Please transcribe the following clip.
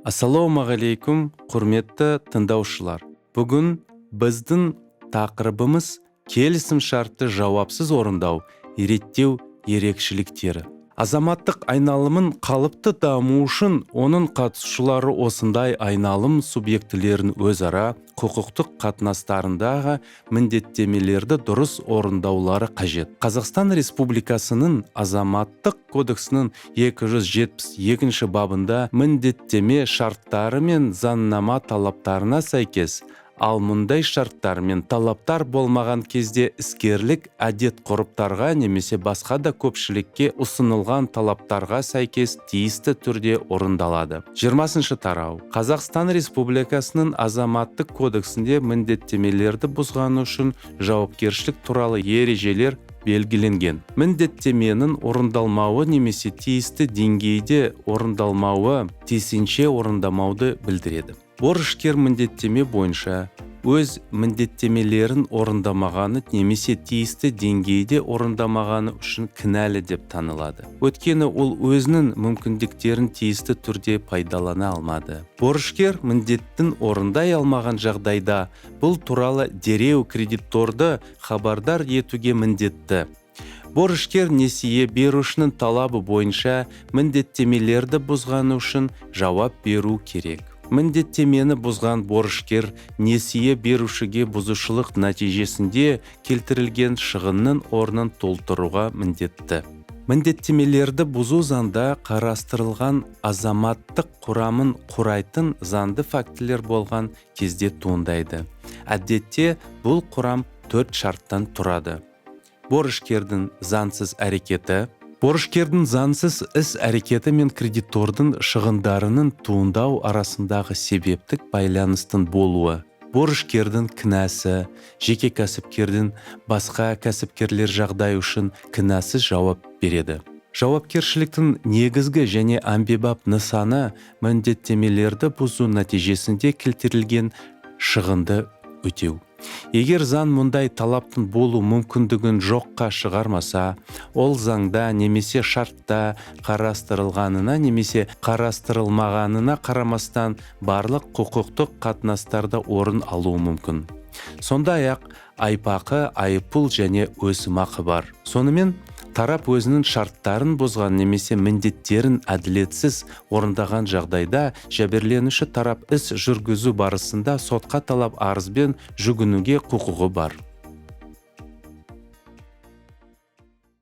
Ассалаумағалейкум, құрметті тыңдаушылар. Бүгін біздің тақырыбымыз келісім шартты жауапсыз орындау, реттеу ерекшеліктері. Азаматтық айналымын қалыпты даму үшін оның қатысушылары осындай айналым субъектілерін өзара құқықтық қатынастарындағы міндеттемелерді дұрыс орындаулары қажет. Қазақстан Республикасының Азаматтық кодексінің 272 бабында міндеттеме шарттары мен заңнама талаптарына сәйкес, ал мұндай шарттар мен талаптар болмаған кезде іскерлік әдет-ғұрыптарға немесе басқа да көпшілікке ұсынылған талаптарға сәйкес тиісті түрде орындалады. 20-шы тарау. Қазақстан Республикасының Азаматтық кодексінде міндеттемелерді бұзғаны үшін жауапкершілік туралы ережелер белгіленген. Міндеттеменің орындалмауы немесе тиісті деңгейде орындалмауы тиісінше орындамауды білдіреді. Борышкер міндеттеме бойынша өз міндеттемелерін орындамағаны немесе тиісті деңгейде орындамағаны үшін кінәлі деп танылады. Өйткені ол өзінің мүмкіндіктерін тиісті түрде пайдалана алмады. Борышкер міндеттін орындай алмаған жағдайда бұл туралы дереу кредиторды хабардар етуге міндетті. Борышкер несие берушінің талабы бойынша міндеттемелерді бұзғаны үшін жауап беру керек. Міндеттемені бұзған борышкер несие берушіге бұзушылық нәтижесінде келтірілген шығынның орнын толтыруға міндетті. Міндеттемелерді бұзу заңда қарастырылған азаматтық құрамын құрайтын заңды фактілер болған кезде туындайды. Әдетте бұл құрам 4 шарттан тұрады. Борышкердің заңсыз әрекеті, борышкердің заңсыз іс-әрекеті мен кредитордың шығындарының туындау арасындағы себептік байланыстың болуы, борышкердің кінәсі, жеке кәсіпкердің басқа кәсіпкерлер жағдай үшін кінәсіз жауап береді. Жауапкершіліктің негізгі және әмбебап нысаны міндеттемелерді бұзу нәтижесінде келтірілген шығынды өтеу. Егер заң мұндай талаптың болу мүмкіндігін жоққа шығармаса, ол заңда немесе шартта қарастырылғанына немесе қарастырылмағанына қарамастан барлық құқықтық қатынастарда орын алуы мүмкін. Сондай-ақ айыпақы, айыппұл және өсімақы бар. Сонымен тарап өзінің шарттарын бұзған немесе міндеттерін әділетсіз орындаған жағдайда жәбірленуші тарап іс жүргізу барысында сотқа талап арызбен жүгінуге құқығы бар.